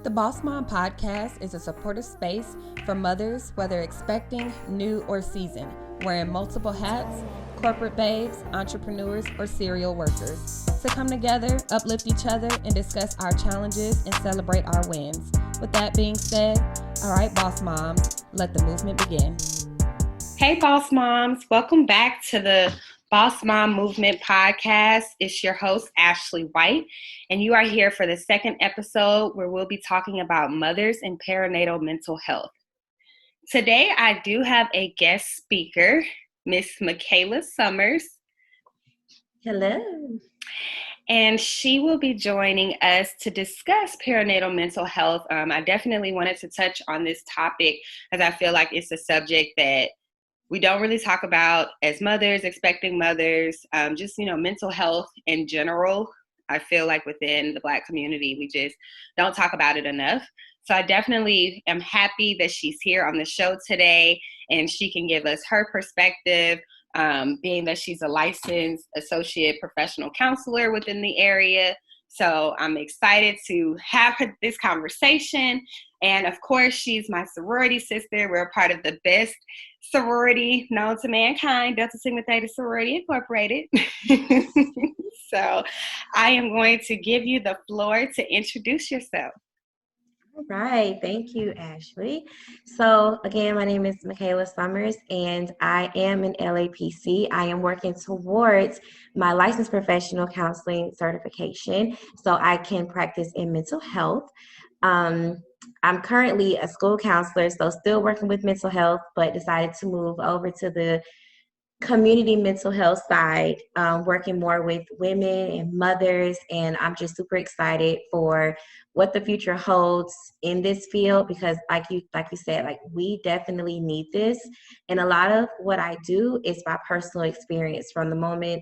The Boss Mom podcast is a supportive space for mothers, whether expecting, new, or seasoned, wearing multiple hats, corporate babes, entrepreneurs, or serial workers, to come together, uplift each other, and discuss our challenges and celebrate our wins. With that being said, all right, Boss Moms, let the movement begin. Hey, Boss Moms. Welcome back to the Boss Mom Movement podcast. It's your host, Ashley White, and you are here for the second episode where we'll be talking about mothers and perinatal mental health. Today, I do have a guest speaker, Miss Michaela Summers. Hello. And she will be joining us to discuss perinatal mental health. I definitely wanted to touch on this topic as I feel like it's a subject that we don't really talk about as mothers, expecting mothers, just, mental health in general. I feel like within the Black community, we just don't talk about it enough. So I definitely am happy that she's here on the show today and she can give us her perspective, being that she's a licensed associate professional counselor within the area. So I'm excited to have this conversation. And of course, she's my sorority sister. We're a part of the best sorority known to mankind, Delta Sigma Theta Sorority Incorporated. So I am going to give you the floor to introduce yourself. All right. Thank you, Ashley. So again, my name is Michaela Summers and I am an LAPC. I am working towards my licensed professional counseling certification so I can practice in mental health. I'm currently a school counselor, so still working with mental health, but decided to move over to the community mental health side, working more with women and mothers. And I'm just super excited for what the future holds in this field because like you said, like we definitely need this. And a lot of what I do is by personal experience from the moment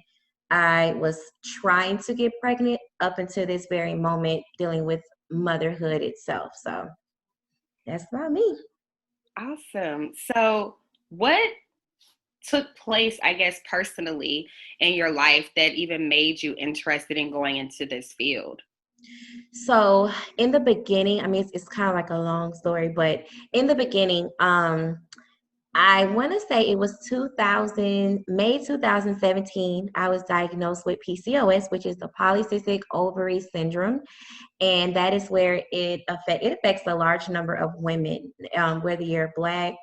I was trying to get pregnant up until this very moment dealing with motherhood itself. So that's not me. Awesome. So what took place, I guess, personally in your life that even made you interested in going into this field? So in the beginning, I mean, it's kind of like a long story, but in the beginning, I want to say it was May 2017, I was diagnosed with PCOS, which is the polycystic ovary syndrome. And that is where it affects a large number of women, whether you're Black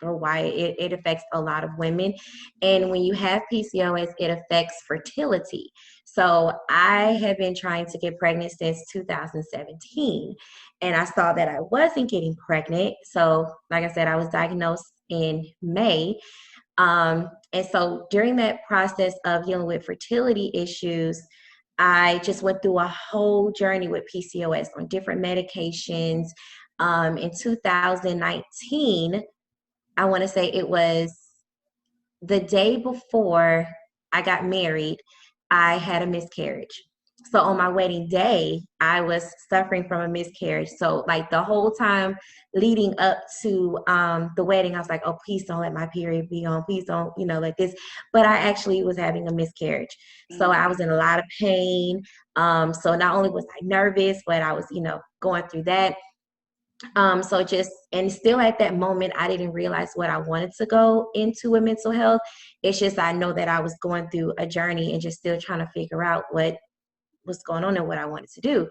or white, it affects a lot of women. And when you have PCOS, it affects fertility. So I have been trying to get pregnant since 2017. And I saw that I wasn't getting pregnant. So like I said, I was diagnosed in May. And so during that process of dealing with fertility issues, I just went through a whole journey with PCOS on different medications. In 2019, I want to say it was the day before I got married, I had a miscarriage. So on my wedding day, I was suffering from a miscarriage. So like the whole time leading up to the wedding, I was like, oh, please don't let my period be on. Please don't, like this. But I actually was having a miscarriage. So I was in a lot of pain. So not only was I nervous, but I was, going through that. And still at that moment, I didn't realize what I wanted to go into with mental health. It's just, I know that I was going through a journey and just still trying to figure out what was going on and what I wanted to do.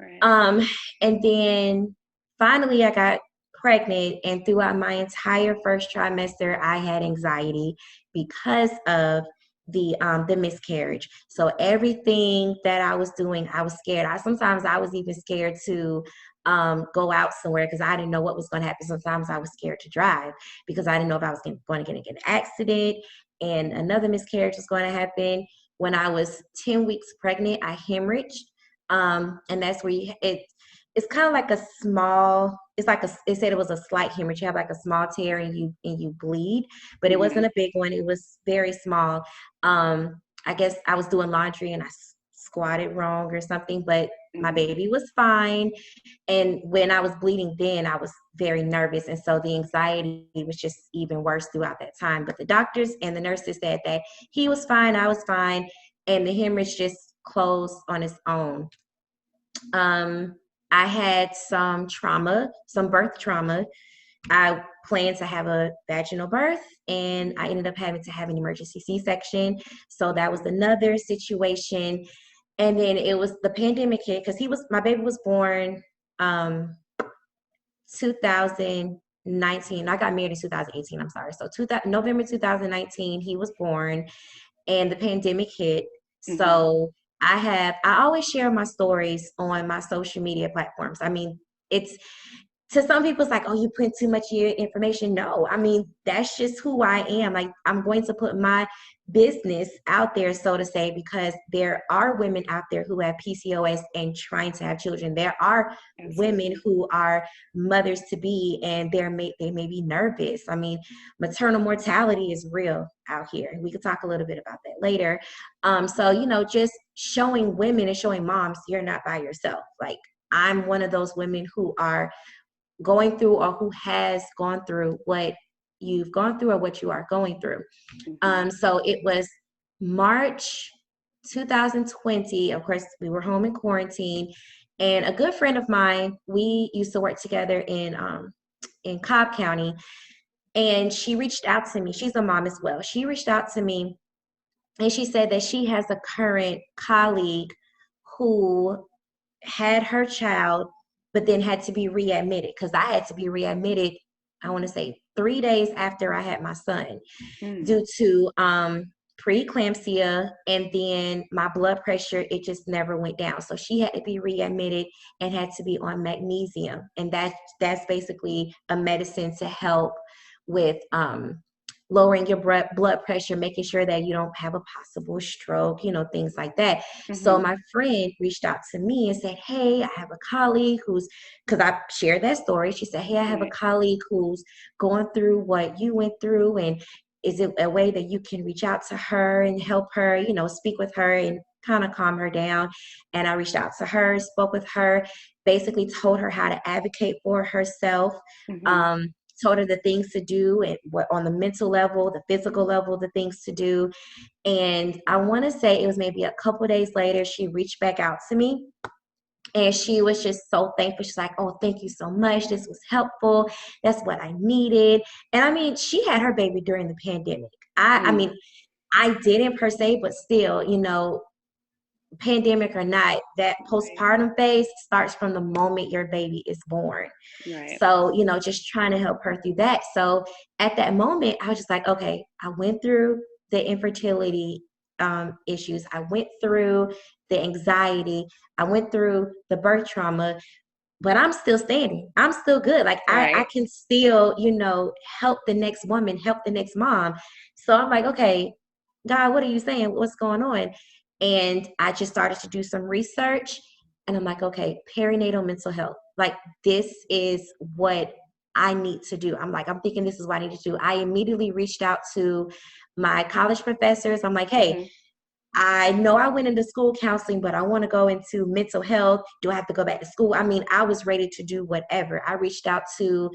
Right. And then finally I got pregnant, and throughout my entire first trimester, I had anxiety because of the miscarriage. So everything that I was doing, I was scared. Sometimes I was even scared to go out somewhere because I didn't know what was going to happen. Sometimes I was scared to drive because I didn't know if I was going to get an accident and another miscarriage was going to happen. When I was 10 weeks pregnant, I hemorrhaged. And that's where it's kind of like a small, they said it was a slight hemorrhage. You have like a small tear and you bleed, but it wasn't a big one. It was very small. I guess I was doing laundry and I squatted wrong or something, but my baby was fine. And when I was bleeding then, I was very nervous. And so the anxiety was just even worse throughout that time. But the doctors and the nurses said that he was fine, I was fine, and the hemorrhage just closed on its own. I had some trauma, some birth trauma. I planned to have a vaginal birth, and I ended up having to have an emergency C-section. So that was another situation. And then it was the pandemic hit, because my baby was born 2019. I got married in 2018. I'm sorry. So November 2019, he was born, and the pandemic hit. So I always share my stories on my social media platforms. I mean, it's, to some people, it's like, oh, you put too much of your information. No, I mean, that's just who I am. Like, I'm going to put my business out there, so to say, because there are women out there who have PCOS and trying to have children. There are women who are mothers to be, and they may be nervous. I mean, maternal mortality is real out here, and we could talk a little bit about that later. So, just showing women and showing moms, you're not by yourself. Like, I'm one of those women who are going through, or who has gone through what you've gone through or what you are going through. So it was March 2020. Of course, we were home in quarantine, and a good friend of mine, we used to work together in Cobb County, and she reached out to me. She's a mom as well. She reached out to me, and she said that she has a current colleague who had her child, but then had to be readmitted, because I had to be readmitted, I want to say 3 days after I had my son, due to preeclampsia, and then my blood pressure, it just never went down. So she had to be readmitted and had to be on magnesium, and that's basically a medicine to help with lowering your blood pressure, making sure that you don't have a possible stroke, things like that. So my friend reached out to me and said, hey, I have a colleague because I shared that story. She said, hey, I have a colleague who's going through what you went through, and is it a way that you can reach out to her and help her, speak with her and kind of calm her down? And I reached out to her, spoke with her, basically told her how to advocate for herself, told her the things to do, and what on the mental level, the physical level, the things to do. And I want to say it was maybe a couple of days later, she reached back out to me, and she was just so thankful. She's like, oh, thank you so much. This was helpful. That's what I needed. And I mean, she had her baby during the pandemic. I mean, I didn't per se, but still, pandemic or not, that postpartum phase starts from the moment your baby is born. So, just trying to help her through that. So at that moment, I was just like, okay, I went through the infertility issues. I went through the anxiety. I went through the birth trauma, but I'm still standing. I'm still good. Like I can still, help the next woman, help the next mom. So I'm like, okay, God, what are you saying? What's going on? And I just started to do some research, and I'm like, okay, perinatal mental health. Like, this is what I need to do. I'm thinking this is what I need to do. I immediately reached out to my college professors. I'm like, hey, I know I went into school counseling, but I want to go into mental health. Do I have to go back to school? I mean, I was ready to do whatever. I reached out to,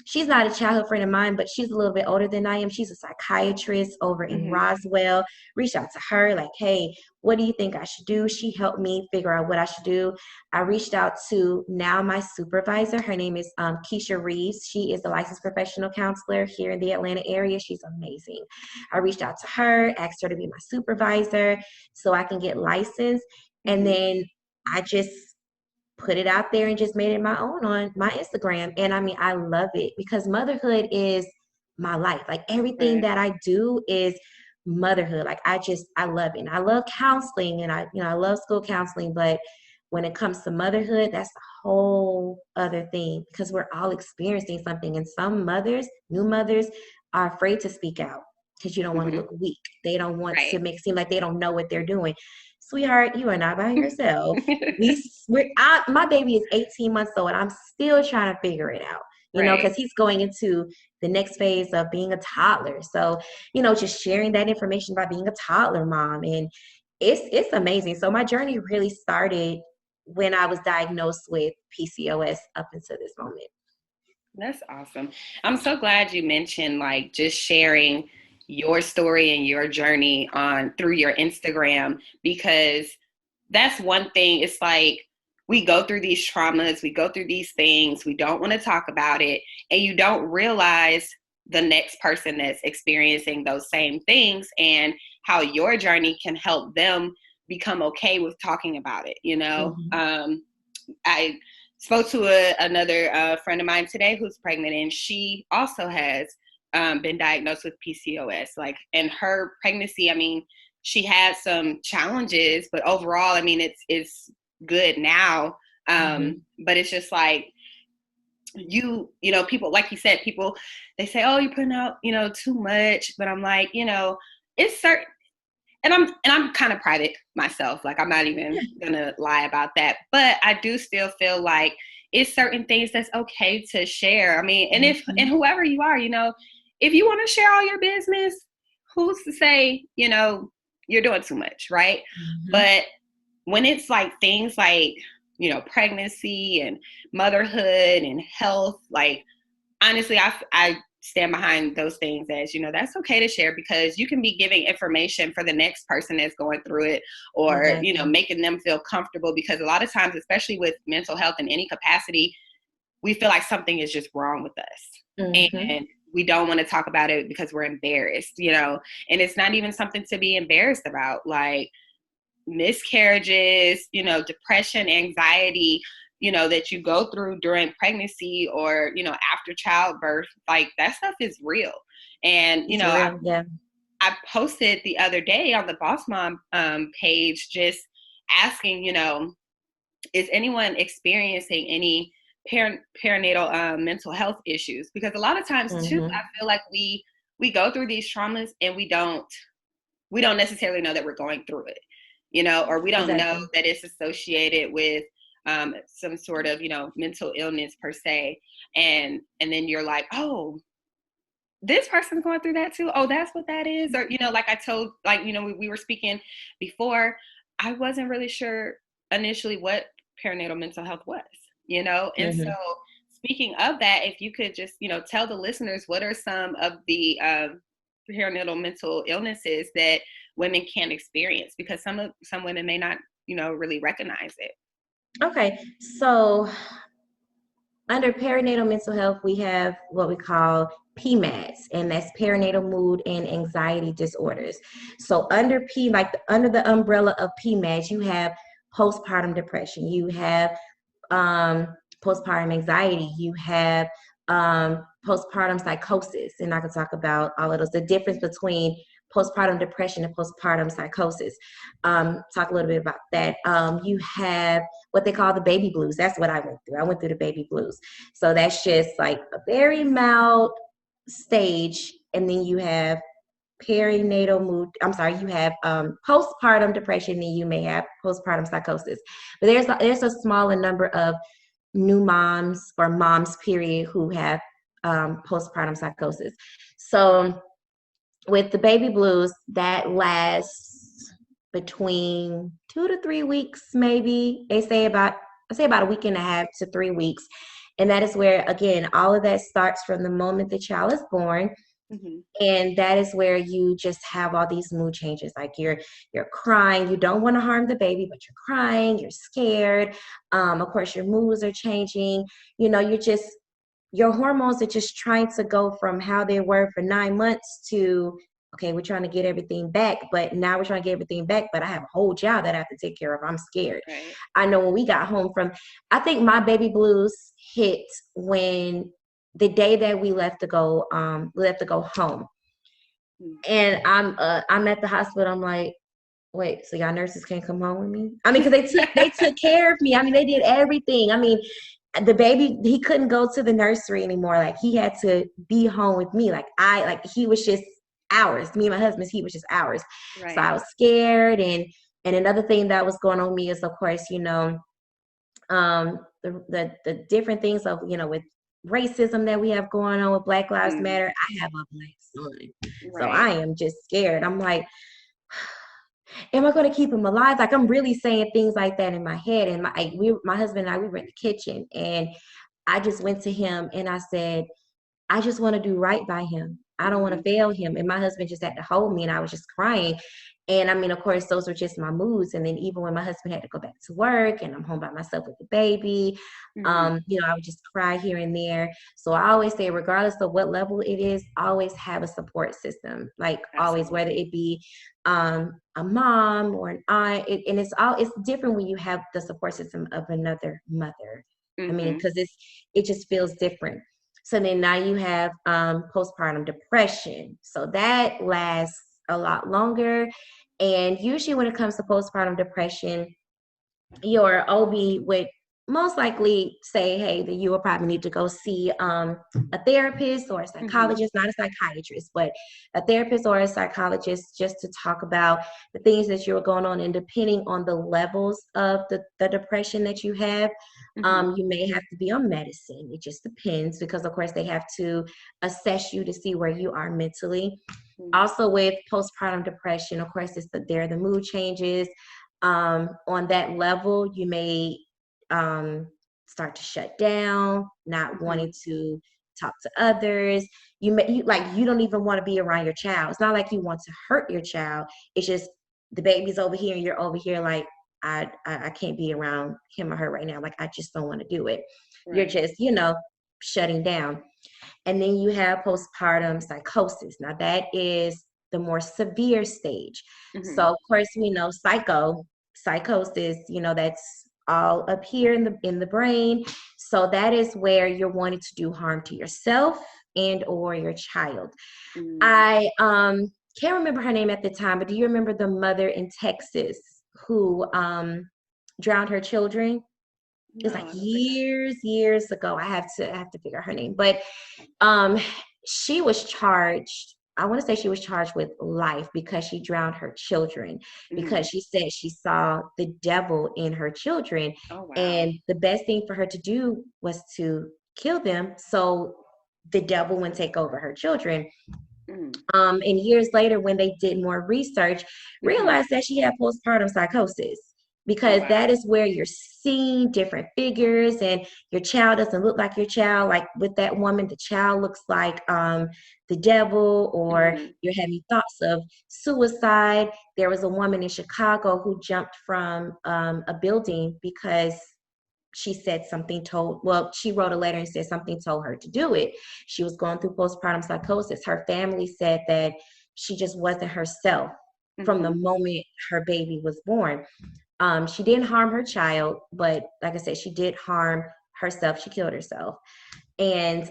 she's not a childhood friend of mine, but she's a little bit older than I am. She's a psychiatrist over in Roswell. Reached out to her like, hey, what do you think I should do? She helped me figure out what I should do. I reached out to now my supervisor. Her name is Keisha Reeves. She is a licensed professional counselor here in the Atlanta area. She's amazing. I reached out to her, asked her to be my supervisor so I can get licensed. And then I just put it out there and just made it my own on my Instagram. And I mean, I love it because motherhood is my life. Like everything that I do is motherhood. Like I love it. And I love counseling, and I love school counseling, but when it comes to motherhood, that's a whole other thing, because we're all experiencing something. And some mothers, new mothers, are afraid to speak out because you don't want to look weak. They don't want to make it seem like they don't know what they're doing. Sweetheart, you are not by yourself. My baby is 18 months old, and I'm still trying to figure it out, because he's going into the next phase of being a toddler. So, just sharing that information about being a toddler mom, and it's amazing. So my journey really started when I was diagnosed with PCOS up until this moment. That's awesome. I'm so glad you mentioned like just sharing your story and your journey through your Instagram, because that's one thing. It's like we go through these traumas, we go through these things, we don't want to talk about it, and you don't realize the next person that's experiencing those same things and how your journey can help them become okay with talking about it. I spoke to another friend of mine today who's pregnant, and she also has been diagnosed with PCOS. Like, in her pregnancy, I mean, she had some challenges, but overall, I mean, it's good now. But it's just like, people, like you said, people, they say, oh, you're putting out, too much. But I'm like, it's certain, and I'm kind of private myself. Like, I'm not even gonna lie about that. But I do still feel like it's certain things that's okay to share. I mean, and whoever you are, if you want to share all your business, who's to say, you're doing too much, right? But when it's like things like, pregnancy and motherhood and health, like, honestly, I stand behind those things as, that's okay to share, because you can be giving information for the next person that's going through it, or, making them feel comfortable, because a lot of times, especially with mental health in any capacity, we feel like something is just wrong with us. And we don't want to talk about it because we're embarrassed, and it's not even something to be embarrassed about. Like, miscarriages, depression, anxiety, that you go through during pregnancy or, after childbirth, like, that stuff is real. And, I posted the other day on the Boss Mom page, just asking, is anyone experiencing any perinatal mental health issues? Because a lot of times too, I feel like we go through these traumas and we don't necessarily know that we're going through it, or we don't know that it's associated with some sort of, mental illness per se. And then you're like, oh, this person's going through that too. Oh, that's what that is. Or, like I told, like, we were speaking before, I wasn't really sure initially what perinatal mental health was, and so speaking of that, if you could just, tell the listeners, what are some of the perinatal mental illnesses that women can experience, because some women may not, really recognize it. Okay, so under perinatal mental health, we have what we call PMADs, and that's perinatal mood and anxiety disorders. So under under the umbrella of PMADs, you have postpartum depression, you have postpartum anxiety, you have postpartum psychosis, and I can talk about all of those, the difference between postpartum depression and postpartum psychosis. Talk a little bit about that. You have what they call the baby blues. That's what I went through. I went through the baby blues. So that's just like a very mild stage. And then you have perinatal mood. I'm sorry, you have postpartum depression, and you may have postpartum psychosis. But there's a smaller number of new moms, or moms period, who have postpartum psychosis. So with the baby blues, that lasts between 2 to 3 weeks, maybe. I say about a week and a half to 3 weeks. And that is where, again, all of that starts from the moment the child is born. And that is where you just have all these mood changes. Like, you're crying, you don't want to harm the baby, but you're crying, you're scared. Of course, your moods are changing. Your hormones are just trying to go from how they were for 9 months to, okay, we're trying to get everything back, but now we're trying to get everything back, but I have a whole job that I have to take care of. I'm scared. Right. I know when we got home I think my baby blues hit when the day that we left to go home. And I'm at the hospital. I'm like, wait, so y'all nurses can't come home with me? I mean, because they took care of me. I mean, they did everything. I mean, the baby, he couldn't go to the nursery anymore. Like, he had to be home with me. Like, he was just ours. Me and my husband's, he was just ours. Right. So I was scared. And another thing that was going on with me is, of course, the different things of, with racism that we have going on with Black Lives Matter. I have a Black son. Right. So I am just scared. I'm like, am I going to keep him alive? Like, I'm really saying things like that in my head. And my husband and I, we were in the kitchen, and I just went to him and I said, I just want to do right by him. I don't want to fail him. And my husband just had to hold me, and I was just crying. And I mean, of course, those were just my moods. And then even when my husband had to go back to work and I'm home by myself with the baby, I would just cry here and there. So I always say, regardless of what level it is, always have a support system. Like always, whether it be a mom or an aunt, and it's different when you have the support system of another mother. I mean, because it just feels different. So then now you have postpartum depression. So that lasts a lot longer. And usually when it comes to postpartum depression, your OB would most likely say, hey, that you will probably need to go see a therapist or a psychologist, not a psychiatrist, but a therapist or a psychologist, just to talk about the things that you're going on. And depending on the levels of the depression that you have, you may have to be on medicine. It just depends, because of course they have to assess you to see where you are mentally. Also with postpartum depression, of course, there are the mood changes. On that level, you may start to shut down, not wanting to talk to others. You don't even want to be around your child. It's not like you want to hurt your child. It's just the baby's over here and you're over here like, I can't be around him or her right now. Like, I just don't want to do it. Right. You're just, shutting down. And then you have postpartum psychosis. Now that is the more severe stage. So of course we know psychosis, that's all up here in the brain. So that is where you're wanting to do harm to yourself and or your child. I can't remember her name at the time, but do you remember the mother in Texas who drowned her children? It was like years ago. I have to figure out her name, but she was charged. I want to say she was charged with life because she drowned her children, because she said she saw the devil in her children. Oh, wow. And the best thing for her to do was to kill them so the devil wouldn't take over her children. And years later, when they did more research, realized that she had postpartum psychosis. Because that is where you're seeing different figures and your child doesn't look like your child. Like with that woman, the child looks like the devil, or you're having thoughts of suicide. There was a woman in Chicago who jumped from a building because she said she wrote a letter and said something told her to do it. She was going through postpartum psychosis. Her family said that she just wasn't herself from the moment her baby was born. She didn't harm her child, but like I said, she did harm herself. She killed herself. And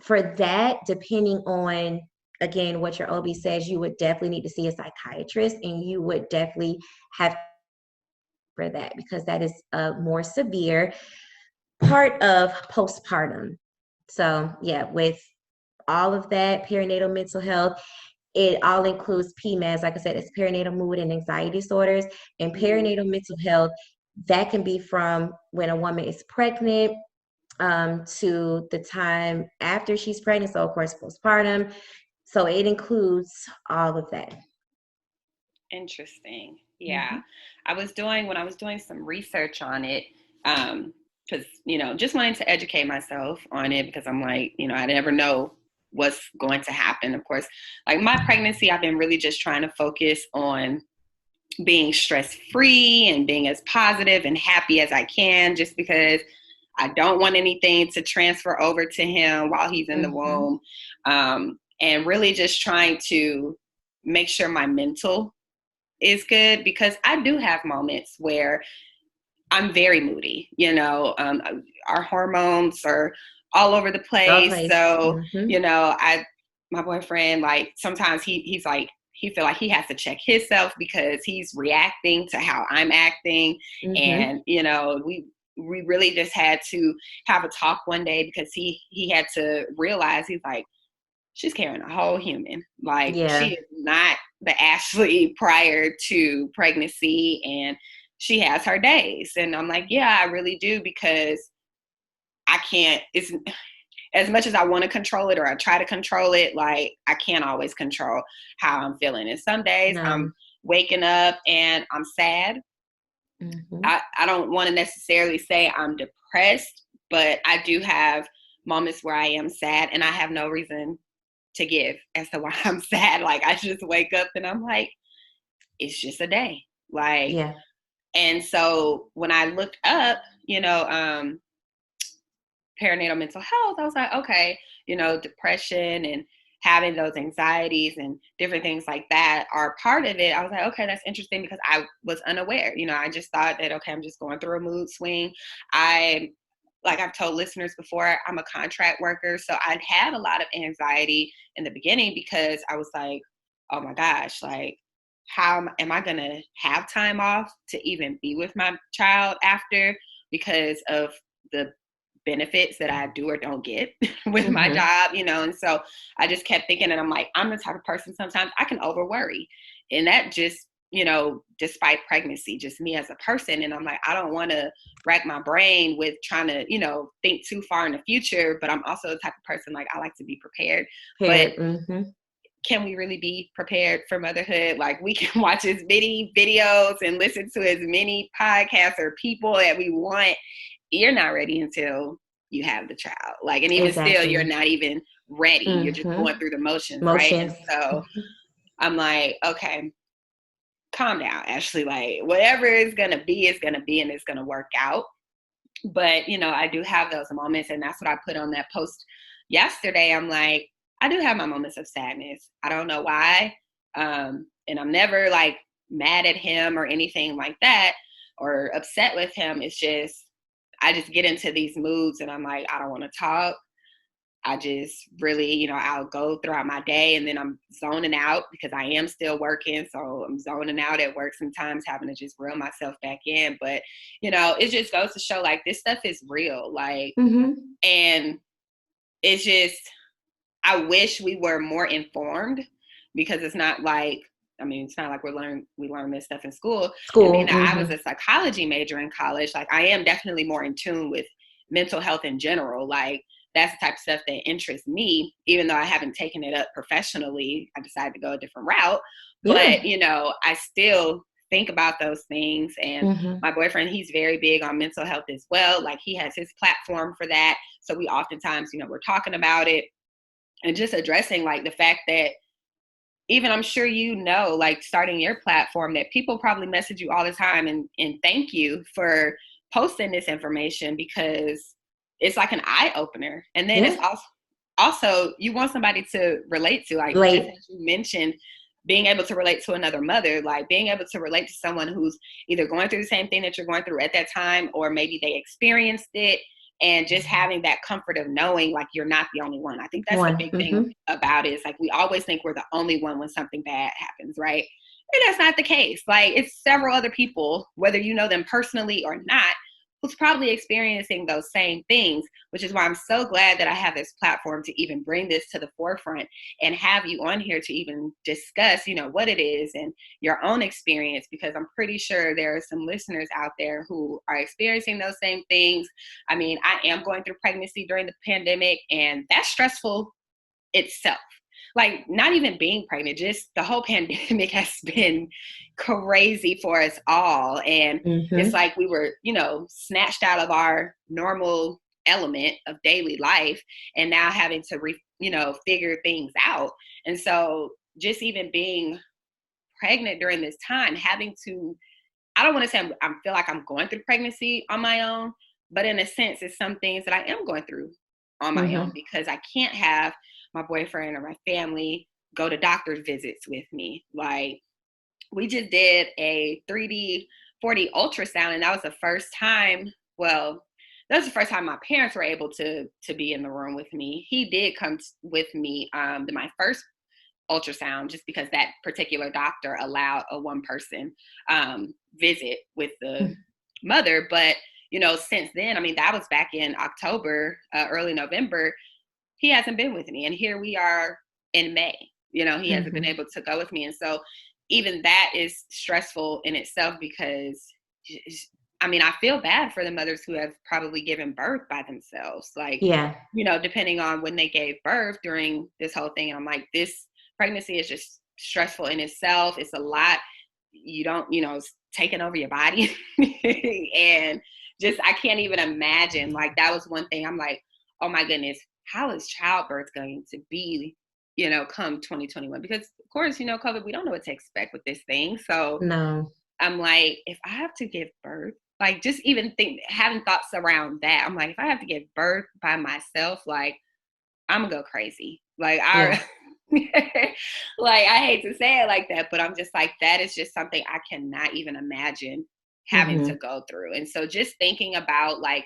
for that, depending on, again, what your OB says, you would definitely need to see a psychiatrist, and you would definitely have for that, because that is a more severe part of postpartum. So yeah, with all of that, perinatal mental health, it all includes PMAS. Like I said, it's perinatal mood and anxiety disorders. And perinatal mental health, that can be from when a woman is pregnant to the time after she's pregnant. So of course, postpartum. So it includes all of that. Interesting. Yeah. When I was doing some research on it, because, just wanting to educate myself on it, because I'm like, I never know what's going to happen. Of course, like my pregnancy, I've been really just trying to focus on being stress-free and being as positive and happy as I can, just because I don't want anything to transfer over to him while he's in the womb. And really just trying to make sure my mental is good, because I do have moments where I'm very moody, our hormones are all over the place. So, my boyfriend, like, sometimes he's like, he feel like he has to check himself because he's reacting to how I'm acting. And, we really just had to have a talk one day, because he had to realize, he's like, she's carrying a whole human. Like, she is not the Ashley prior to pregnancy, and she has her days. And I'm like, yeah, I really do, because I can't, it's as much as I want to control it, or I try to control it, like, I can't always control how I'm feeling. And some days I'm waking up and I'm sad. I don't want to necessarily say I'm depressed, but I do have moments where I am sad, and I have no reason to give as to why I'm sad. Like, I just wake up and I'm like, it's just a day. Like, Yeah. and so when I looked up, perinatal mental health, I was like, okay, depression and having those anxieties and different things like that are part of it. I was like, okay, that's interesting, because I was unaware. I just thought that, okay, I'm just going through a mood swing. Like I've told listeners before, I'm a contract worker. So I'd had a lot of anxiety in the beginning, because I was like, oh my gosh, like, how am I going to have time off to even be with my child after, because of the benefits that I do or don't get with my job, and so I just kept thinking, and I'm like, I'm the type of person, sometimes I can over worry, and that just, despite pregnancy, just me as a person. And I'm like, I don't want to rack my brain with trying to, think too far in the future, but I'm also the type of person, like, I like to be prepared. But can we really be prepared for motherhood? Like, we can watch as many videos and listen to as many podcasts or people that we want. You're not ready until you have the child. Like, and even still, you're not even ready. You're just going through the motions, right? And so I'm like, okay, calm down, Ashley. Like, whatever is going to be, and it's going to work out. But, I do have those moments, and that's what I put on that post yesterday. I'm like, I do have my moments of sadness. I don't know why. And I'm never like mad at him or anything like that, or upset with him. It's just, I just get into these moods and I'm like, I don't want to talk. I just really, I'll go throughout my day and then I'm zoning out, because I am still working. So I'm zoning out at work sometimes, having to just reel myself back in. But, it just goes to show, like, this stuff is real. Like, and it's just, I wish we were more informed, because it's not like, it's not like we learn this stuff in school. And being that I was a psychology major in college, like, I am definitely more in tune with mental health in general. Like, that's the type of stuff that interests me, even though I haven't taken it up professionally. I decided to go a different route. But, I still think about those things. And my boyfriend, he's very big on mental health as well. Like, he has his platform for that. So we oftentimes, we're talking about it and just addressing, like, the fact that, even I'm sure, like, starting your platform, that people probably message you all the time and thank you for posting this information, because it's like an eye opener. And then it's also you want somebody to relate to, like, just as you mentioned, being able to relate to another mother, like being able to relate to someone who's either going through the same thing that you're going through at that time, or maybe they experienced it. And just having that comfort of knowing, like, you're not the only one. I think that's the big thing about it. Is, like, we always think we're the only one when something bad happens, right? And that's not the case. Like, it's several other people, whether you know them personally or not, who's probably experiencing those same things, which is why I'm so glad that I have this platform to even bring this to the forefront and have you on here to even discuss, what it is and your own experience, because I'm pretty sure there are some listeners out there who are experiencing those same things. I am going through pregnancy during the pandemic, and that's stressful itself. Like, not even being pregnant, just the whole pandemic has been crazy for us all. And it's like we were, snatched out of our normal element of daily life, and now having to, figure things out. And so just even being pregnant during this time, having to, I don't want to say I feel like I'm going through pregnancy on my own, but in a sense, it's some things that I am going through on my own, because I can't have my boyfriend or my family go to doctor's visits with me. Like, we just did a 3D, 4D ultrasound, and that was the first time, my parents were able to be in the room with me. He did come with me to my first ultrasound, just because that particular doctor allowed a one person visit with the mother. But, since then, that was back in October, early November, he hasn't been with me. And here we are in May, he hasn't been able to go with me. And so even that is stressful in itself, because I feel bad for the mothers who have probably given birth by themselves. Like, depending on when they gave birth during this whole thing. And I'm like, this pregnancy is just stressful in itself. It's a lot. You don't, it's taking over your body. And just, I can't even imagine. Like, that was one thing I'm like, oh my goodness, how is childbirth going to be come 2021, because of course, COVID, we don't know what to expect with this thing. So No. I'm like, if I have to give birth, like just even having thoughts around that, I'm like, if I have to give birth by myself, like I'm gonna go crazy. Like Yeah. like I hate to say it like that, but I'm just like, that is just something I cannot even imagine having to go through. And so just thinking about like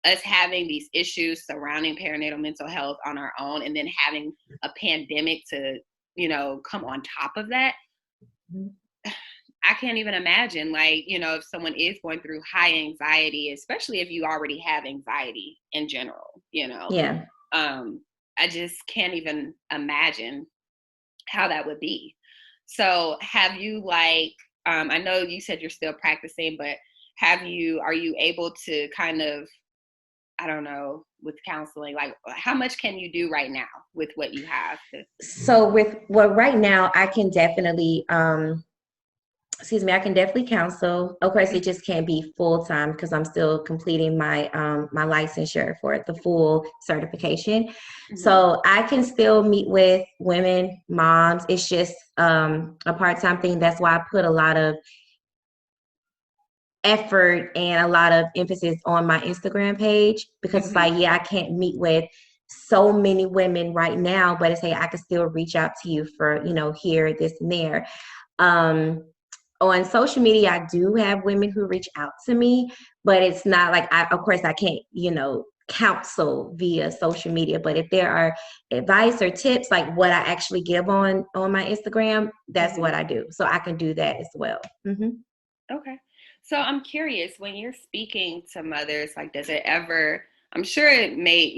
us having these issues surrounding perinatal mental health on our own, and then having a pandemic to, come on top of that. I can't even imagine, like, if someone is going through high anxiety, especially if you already have anxiety in general, Yeah. I just can't even imagine how that would be. So have you I know you said you're still practicing, but are you able to kind of, I don't know, with counseling, like how much can you do right now with what you have? So right now I can definitely, I can definitely counsel. Of course, it just can't be full time because I'm still completing my my licensure for the full certification. Mm-hmm. So I can still meet with women, moms. It's just a part-time thing. That's why I put a lot of effort and a lot of emphasis on my Instagram page, because it's like, I can't meet with so many women right now, but it's, hey, I can still reach out to you for, here, this, and there. On social media, I do have women who reach out to me, but it's not like of course I can't, counsel via social media. But if there are advice or tips, like what I actually give on my Instagram, that's what I do. So I can do that as well. Okay. So I'm curious, when you're speaking to mothers, like, does it ever, I'm sure it may,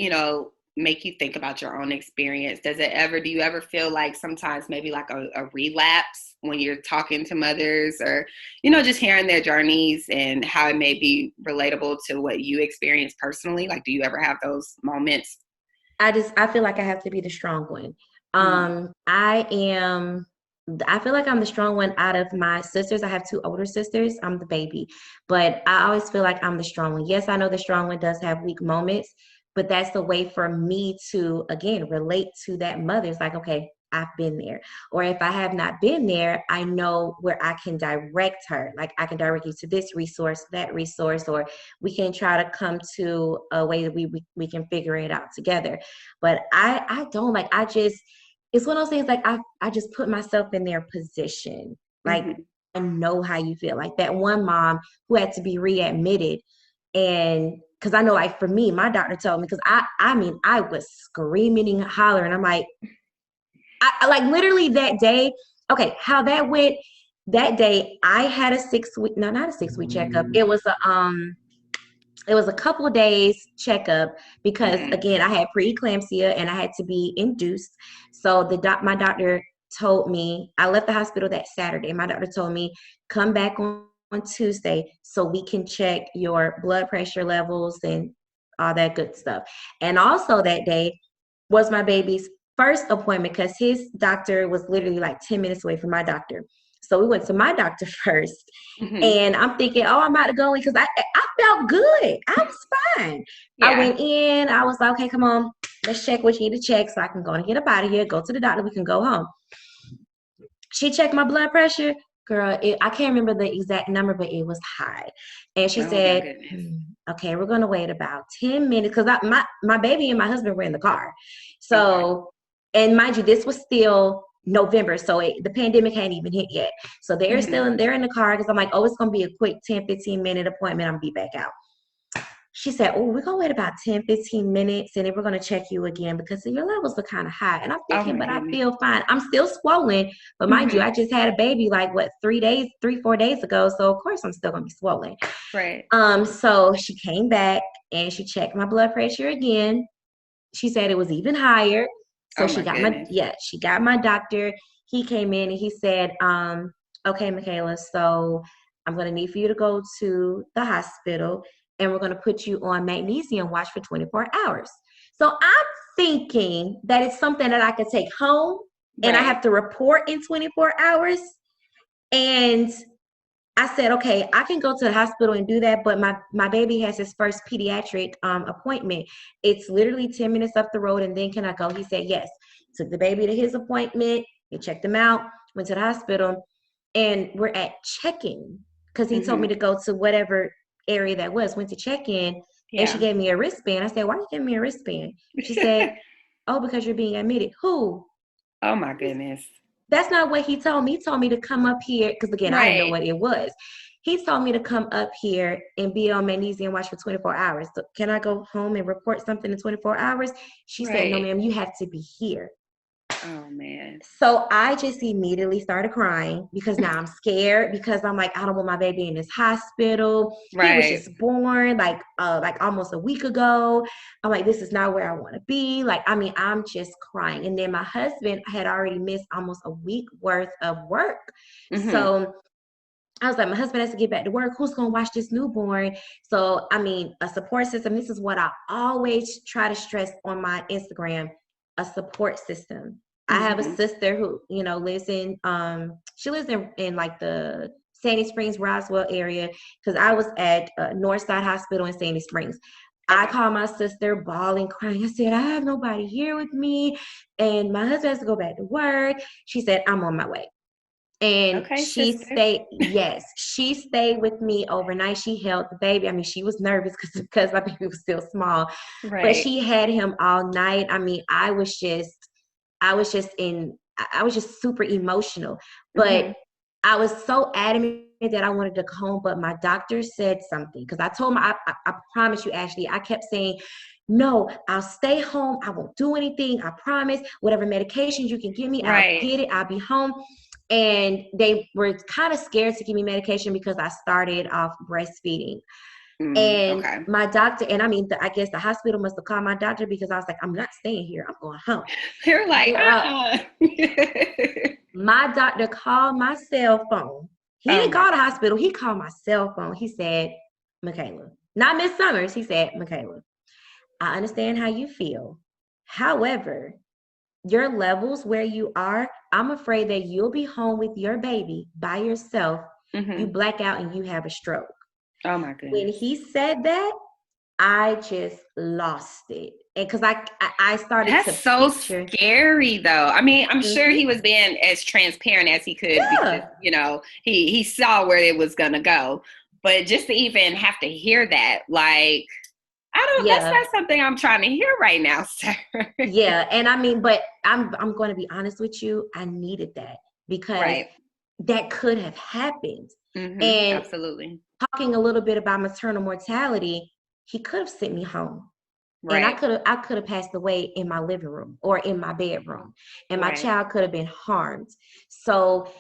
make you think about your own experience. Do you ever feel like sometimes maybe like a relapse when you're talking to mothers, or, just hearing their journeys and how it may be relatable to what you experienced personally? Like, do you ever have those moments? I feel like I have to be the strong one. I feel like I'm the strong one out of my sisters. I have 2 older sisters. I'm the baby, but I always feel like I'm the strong one. Yes, I know the strong one does have weak moments, but that's the way for me to, again, relate to that mother. It's like, okay, I've been there. Or if I have not been there, I know where I can direct her. Like, I can direct you to this resource, that resource, or we can try to come to a way that we can figure it out together. But I don't, like, it's one of those things, like I just put myself in their position. Like, I know how you feel. Like that one mom who had to be readmitted, and because I know, like, for me, my doctor told me, because I was screaming and hollering. I'm like, I like literally that day. Okay, how that went that day, I had a 6-week, no, not a 6-week checkup. It was a couple of days checkup because, again, I had preeclampsia and I had to be induced. So my doctor told me, I left the hospital that Saturday. My doctor told me, come back on Tuesday so we can check your blood pressure levels and all that good stuff. And also that day was my baby's first appointment, because his doctor was literally like 10 minutes away from my doctor. So we went to my doctor first, and I'm thinking, oh, I'm about to go in, because I felt good. I was fine. Yeah. I went in. I was like, okay, come on, let's check what you need to check so I can go and get up out of here, go to the doctor, we can go home. She checked my blood pressure. Girl, I can't remember the exact number, but it was high. And she said, okay, we're going to wait about 10 minutes, because my baby and my husband were in the car. So, and mind you, this was still November, so the pandemic hadn't even hit yet. So they're in the car, because I'm like, oh, it's going to be a quick 10-15 minute appointment. I'm going to be back out. She said, oh, we're going to wait about 10-15 minutes, and then we're going to check you again because your levels are kind of high. And I'm thinking, but I feel fine. I'm still swollen. But mind you, I just had a baby 3-4 days ago. So of course I'm still going to be swollen. Right. So she came back and she checked my blood pressure again. She said it was even higher. So she got my doctor. He came in and he said, okay, Michaela, so I'm going to need for you to go to the hospital, and we're going to put you on magnesium watch for 24 hours. So I'm thinking that it's something that I could take home, and I have to report in 24 hours. And I said, okay, I can go to the hospital and do that, but my baby has his first pediatric appointment. It's literally 10 minutes up the road, and then can I go? He said, yes. took the baby to his appointment. He checked him out, went to the hospital, and we're at check-in because he told me to go to whatever area that was. Went to check-in, and she gave me a wristband. I said, "Why are you giving me a wristband?" She said, "Oh, because you're being admitted." Who? Oh my goodness. That's not what he told me. He told me to come up here because, again, I didn't know what it was. He told me to come up here and be on magnesium watch for 24 hours. So can I go home and report something in 24 hours? She said, "No, ma'am, you have to be here." Oh, man. So I just immediately started crying because now I'm scared because I'm like, I don't want my baby in this hospital. He was just born like almost a week ago. I'm like, this is not where I want to be. Like, I mean, I'm just crying. And then my husband had already missed almost a week worth of work. So I was like, my husband has to get back to work. Who's going to watch this newborn? So, I mean, a support system. This is what I always try to stress on my Instagram, a support system. I have a sister who, lives in, she lives in like the Sandy Springs, Roswell area, because I was at Northside Hospital in Sandy Springs. I called my sister bawling, crying. I said, I have nobody here with me, and my husband has to go back to work. She said, I'm on my way. And she stayed with me overnight. She held the baby. I mean, she was nervous because my baby was still small, but she had him all night. I mean, I was just super emotional, but I was so adamant that I wanted to go home, but my doctor said something, because I told him, I promise you, Ashley, I kept saying, no, I'll stay home. I won't do anything. I promise. Whatever medications you can give me, I'll get it. I'll be home. And they were kind of scared to give me medication because I started off breastfeeding. And my doctor, and I mean, I guess the hospital must have called my doctor, because I was like, I'm not staying here. I'm going home. You're like, My doctor called my cell phone. He didn't call the hospital. He called my cell phone. He said, Michaela, not Miss Summers. He said, Michaela, I understand how you feel. However, your levels where you are, I'm afraid that you'll be home with your baby by yourself. You black out and you have a stroke. Oh my goodness. When he said that, I just lost it. And because I started That's to so picture. Scary though. I mean, I'm sure he was being as transparent as he could, because, he saw where it was gonna go. But just to even have to hear that, like, that's not something I'm trying to hear right now, sir. Yeah. And I mean, but I'm going to be honest with you. I needed that, because that could have happened. And absolutely. Talking a little bit about maternal mortality, he could have sent me home. And I could have passed away in my living room or in my bedroom, and my child could have been harmed. So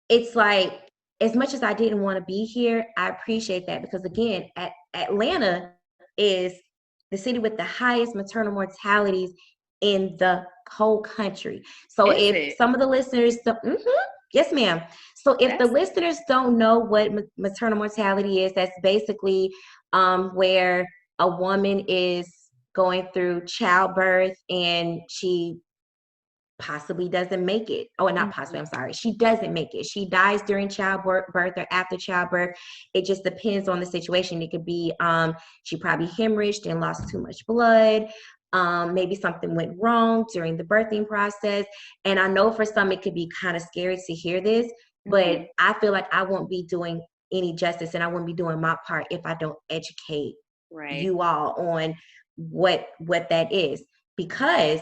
it's like, as much as I didn't want to be here, I appreciate that, because again, Atlanta is the city with the highest maternal mortalities in the whole country. So some of the listeners, yes, ma'am. So if the listeners don't know what maternal mortality is, that's basically where a woman is going through childbirth and she possibly doesn't make it. Oh, not possibly, I'm sorry. She doesn't make it. She dies during childbirth or after childbirth. It just depends on the situation. It could be she probably hemorrhaged and lost too much blood. Maybe something went wrong during the birthing process. And I know for some it could be kind of scary to hear this, but I feel like I won't be doing any justice, and I wouldn't be doing my part if I don't educate you all on what that is. Because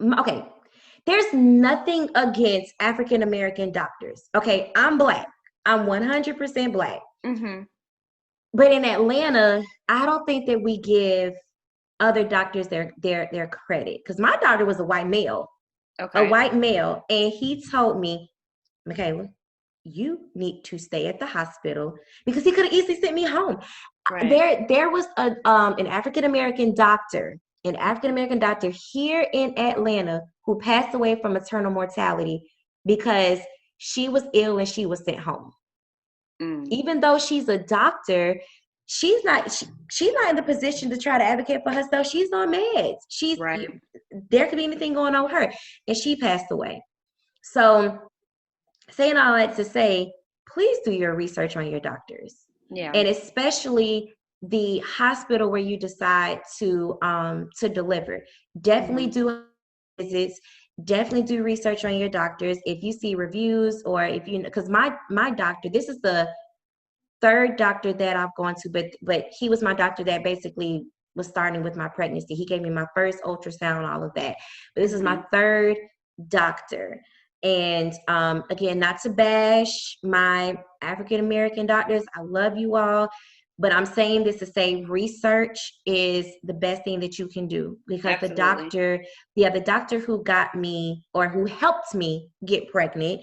okay, there's nothing against African American doctors. Okay, I'm Black. I'm 100% Black. But in Atlanta, I don't think that we give other doctors their credit. Because my doctor was a white male, and he told me, Michaela, you need to stay at the hospital, because he could have easily sent me home. There was an African American doctor here in Atlanta who passed away from maternal mortality because she was ill and she was sent home. Even though she's a doctor, she's not in the position to try to advocate for herself. She's on meds. There could be anything going on with her, and she passed away. So, saying all that to say, please do your research on your doctors. And especially the hospital where you decide to deliver. Definitely do visits. Definitely do research on your doctors. If you see reviews, or if you, because my doctor, this is the third doctor that I've gone to, but he was my doctor that basically was starting with my pregnancy. He gave me my first ultrasound, all of that. But this is my third doctor. And again, not to bash my African American doctors. I love you all. But I'm saying this to say research is the best thing that you can do, because Absolutely. the doctor who got me, or who helped me get pregnant,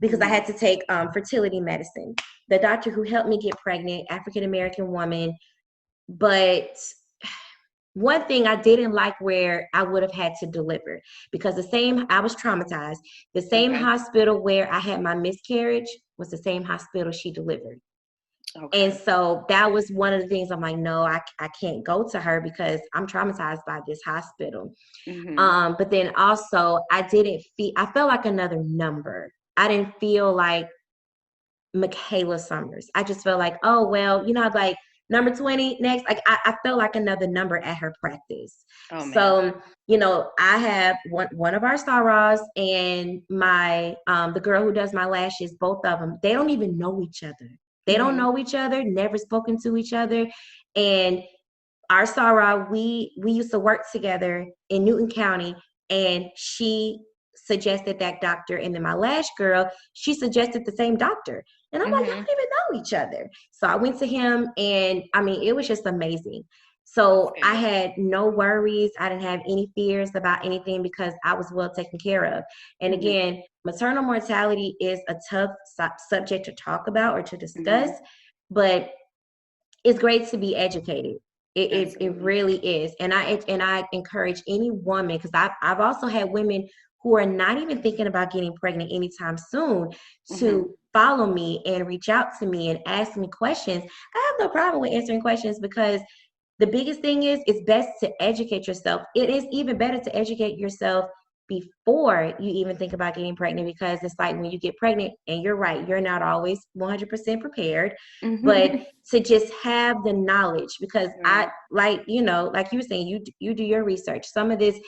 because I had to take fertility medicine. The doctor who helped me get pregnant, African American woman. But one thing I didn't like, where I would have had to deliver, because I was traumatized. The same hospital where I had my miscarriage was the same hospital she delivered. Okay. And so that was one of the things I'm like, no, I can't go to her because I'm traumatized by this hospital. But then also I felt like another number. I didn't feel like Michaela Summers. I just felt like, oh, well, like number 20 next. Like I felt like another number at her practice. Oh, man. So, I have one of our Saras, and my the girl who does my lashes, both of them, they don't even know each other. They don't know each other, never spoken to each other. And our Sarah, we used to work together in Newton County, and she suggested that doctor. And then my lash girl, she suggested the same doctor. And I'm like, y'all don't even know each other. So I went to him, and I mean, it was just amazing. So I had no worries. I didn't have any fears about anything, because I was well taken care of. And again, maternal mortality is a tough subject to talk about or to discuss, but it's great to be educated. It really is. And I encourage any woman, because I've also had women who are not even thinking about getting pregnant anytime soon, to follow me and reach out to me and ask me questions. I have no problem with answering questions, because the biggest thing is, it's best to educate yourself. It is even better to educate yourself before you even think about getting pregnant, because it's like when you get pregnant, and you're right, you're not always 100% prepared, but to just have the knowledge, because I like you were saying, you do your research. Some of this,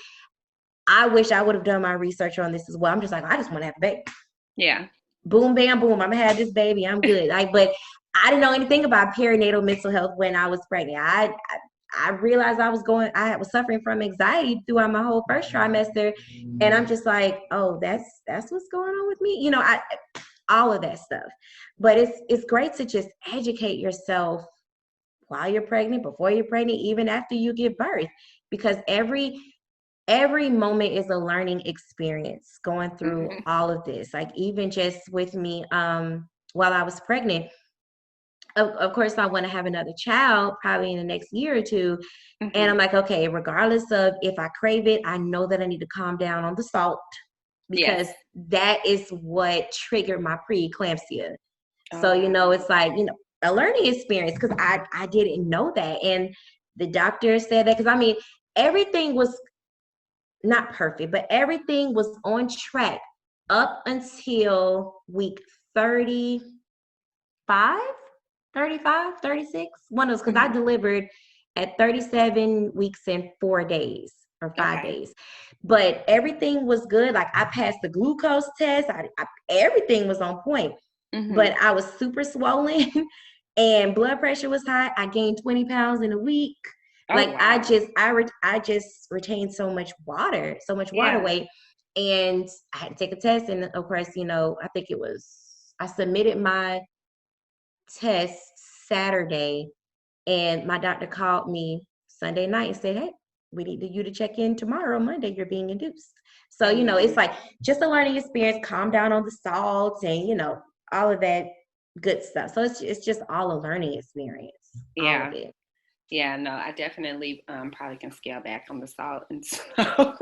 I wish I would have done my research on this as well. I'm just like, I just want to have a baby. Yeah. Boom, bam, boom. I'm gonna have this baby. I'm good. But I didn't know anything about perinatal mental health when I was pregnant. I realized I was suffering from anxiety throughout my whole first trimester, and I'm just like, oh, that's what's going on with me. All of that stuff. But it's great to just educate yourself while you're pregnant, before you're pregnant, even after you give birth, because every moment is a learning experience going through all of this. Like, even just with me, while I was pregnant, of course, I want to have another child probably in the next year or two. And I'm like, okay, regardless of if I crave it, I know that I need to calm down on the salt, because that is what triggered my preeclampsia. So, it's like, a learning experience, because I didn't know that. And the doctor said that, because I mean, everything was not perfect, but everything was on track up until week 35, 36, one of those, because I delivered at 37 weeks and 4 days or 5 days. But everything was good. Like, I passed the glucose test. Everything was on point. But I was super swollen and blood pressure was high. I gained 20 pounds in a week. I just retained so much water weight. And I had to take a test. And of course, I submitted my test Saturday, and my doctor called me Sunday night and said, hey, we need you to check in tomorrow, Monday, you're being induced. So, it's like just a learning experience, calm down on the salt, and, all of that good stuff. So it's just all a learning experience. Yeah. All of it. Yeah, no, I definitely probably can scale back on the salt, and so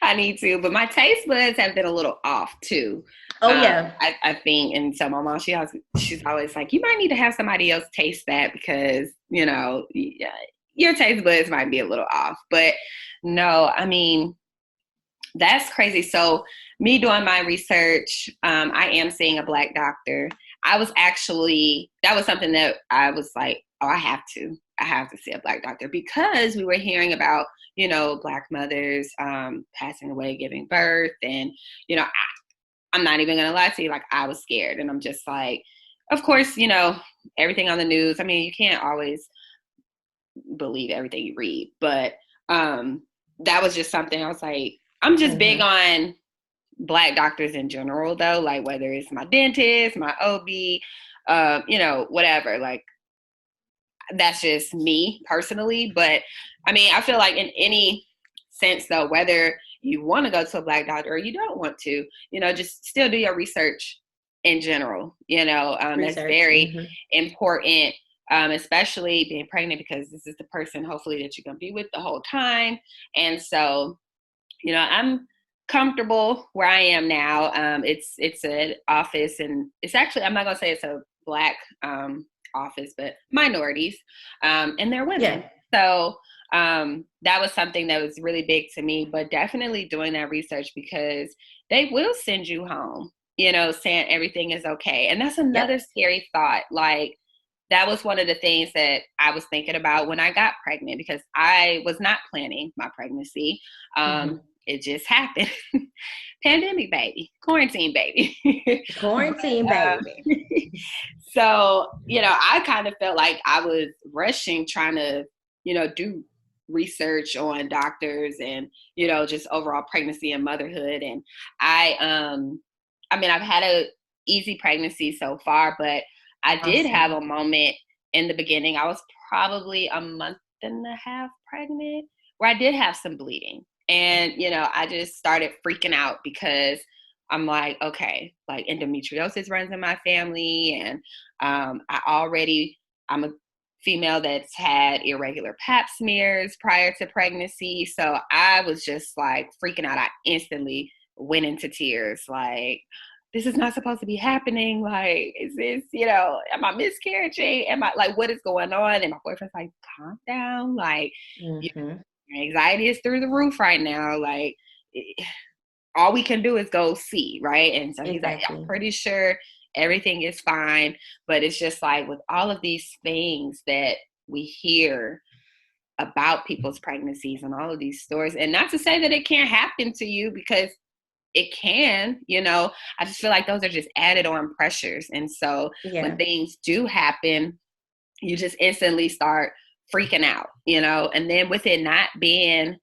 I need to. But my taste buds have been a little off too. Oh yeah, I think, and so my mom, she's always like, you might need to have somebody else taste that, because your taste buds might be a little off. But no, I mean, that's crazy. So me doing my research, I am seeing a Black doctor. That was something that I was like, oh, I have to see a Black doctor, because we were hearing about, Black mothers passing away, giving birth. And, I'm not even going to lie to you, like, I was scared. And I'm just like, of course, everything on the news. I mean, you can't always believe everything you read, but that was just something I was like, I'm just big on Black doctors in general, though, like whether it's my dentist, my OB, whatever, like that's just me personally. But I mean, I feel like in any sense, though, whether you want to go to a Black doctor or you don't want to, just still do your research in general. That's very important, especially being pregnant, because this is the person hopefully that you're going to be with the whole time. And so, I'm comfortable where I am now. It's an office, and it's actually, I'm not going to say it's a Black office, but minorities, and they're women. Yeah. So that was something that was really big to me, but definitely doing that research, because they will send you home, saying everything is okay. And that's another scary thought. Like, that was one of the things that I was thinking about when I got pregnant, because I was not planning my pregnancy. It just happened. Pandemic baby, quarantine baby. Quarantine baby. So, I kind of felt like I was rushing, trying to, do research on doctors and, just overall pregnancy and motherhood. And I've had a easy pregnancy so far, but I did have a moment in the beginning. I was probably a month and a half pregnant where I did have some bleeding. And, I just started freaking out, because I'm like, okay, like endometriosis runs in my family. And I'm a female that's had irregular pap smears prior to pregnancy. So I was just like freaking out. I instantly went into tears, like, this is not supposed to be happening. Like, is this, am I miscarriaging? Am I, like, what is going on? And my boyfriend's like, calm down. Like, your anxiety is through the roof right now. Like, all we can do is go see, right? And so he's like, I'm pretty sure everything is fine. But it's just like, with all of these things that we hear about people's pregnancies and all of these stories, and not to say that it can't happen to you, because it can, I just feel like those are just added on pressures. And so when things do happen, you just instantly start freaking out, and then with it not being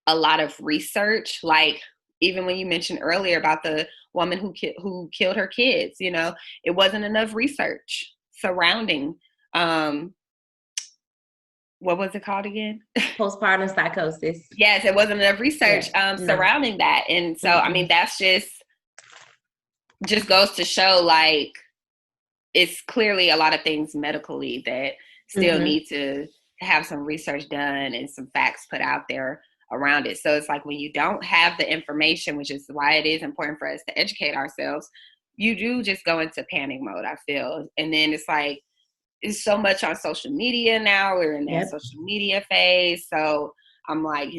a lot of research, like even when you mentioned earlier about the woman who killed her kids, it wasn't enough research surrounding, what was it called again? Postpartum psychosis. Yes, it wasn't enough research surrounding that. And so, I mean, that's just goes to show, like, it's clearly a lot of things medically that still need to have some research done and some facts put out there around it. So it's like, when you don't have the information, which is why it is important for us to educate ourselves, you do just go into panic mode, I feel. And then it's like, it's so much on social media now. We're in that social media phase. So I'm like,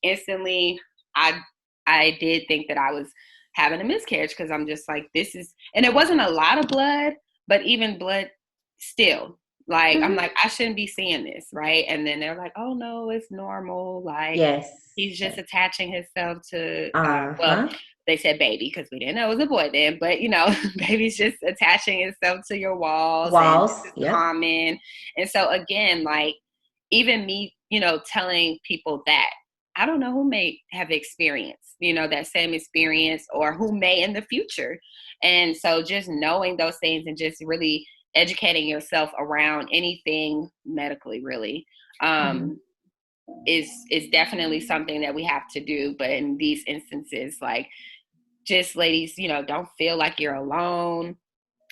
instantly, I did think that I was having a miscarriage, because I'm just like, this is, and it wasn't a lot of blood, but even blood still, like, I'm like, I shouldn't be seeing this, right? And then they're like, oh no, it's normal. Like, he's just attaching himself to, well, they said baby, because we didn't know it was a boy then, but baby's just attaching itself to your walls. And this is common. And so again, like, even me, telling people that, I don't know who may have experienced, that same experience, or who may in the future. And so just knowing those things and just really educating yourself around anything medically, really, is definitely something that we have to do. But in these instances, like, just ladies, don't feel like you're alone.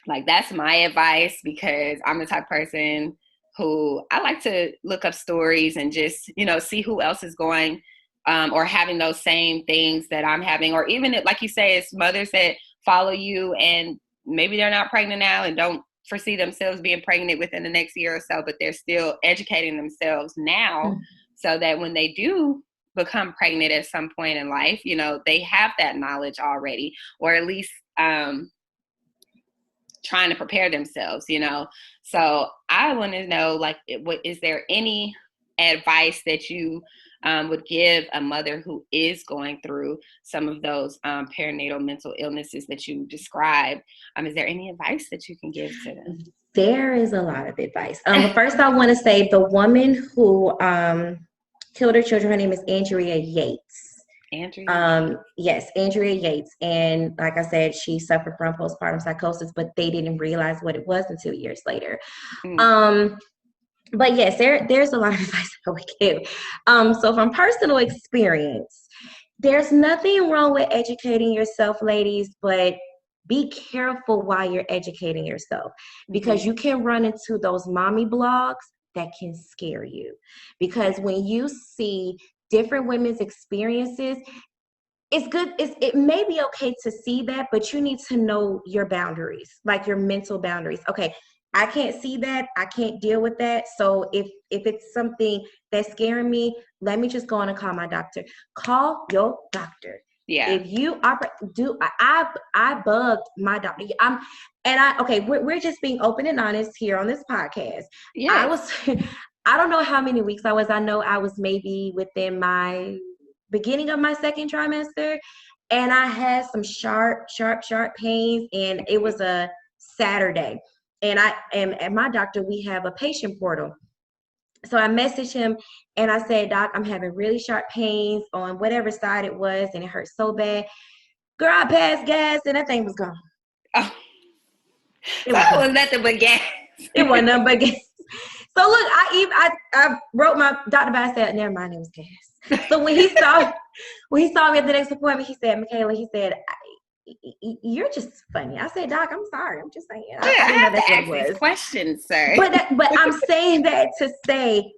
Like, that's my advice, because I'm the type of person who I like to look up stories and just, see who else is going or having those same things that I'm having. Or even, like you say, it's mothers that follow you and maybe they're not pregnant now and don't foresee themselves being pregnant within the next year or so, but they're still educating themselves now so that when they do become pregnant at some point in life, trying to prepare themselves, you know? So I want to know, like, is there any advice that you would give a mother who is going through some of those perinatal mental illnesses that you described? Is there any advice that you can give to them? There is a lot of advice. But first, I want to say the woman who killed her children, her name is Andrea Yates. Yes, Andrea Yates. And like I said, she suffered from postpartum psychosis, but they didn't realize what it was until years later. But yes, there's a lot of advice I would give. So from personal experience, there's nothing wrong with educating yourself, ladies, but be careful while you're educating yourself, because you can run into those mommy blogs that can scare you. Because when you see different women's experiences, it's good. It may be okay to see that, but you need to know your boundaries, like your mental boundaries. Okay, I can't see that. I can't deal with that. So if it's something that's scaring me, let me just go on and call my doctor. Call your doctor. Yeah. If you I bugged my doctor. We're just being open and honest here on this podcast. Yes. I don't know how many weeks I was. I know I was maybe within my beginning of my second trimester, and I had some sharp pains, and it was a Saturday. And I am at my doctor, we have a patient portal. So I messaged him and I said, Doc, I'm having really sharp pains on whatever side it was, and it hurt so bad. Girl, I passed gas and that thing was gone. Oh. It was nothing but gas. It wasn't nothing but gas. So look, I wrote my doctor back, I said, never mind, it was gas. So when he saw me at the next appointment, he said, Michaela, he said, you're just funny. I said, Doc, I'm sorry. I'm just saying. I didn't know that's what it was. These questions, sir. But I'm saying that to say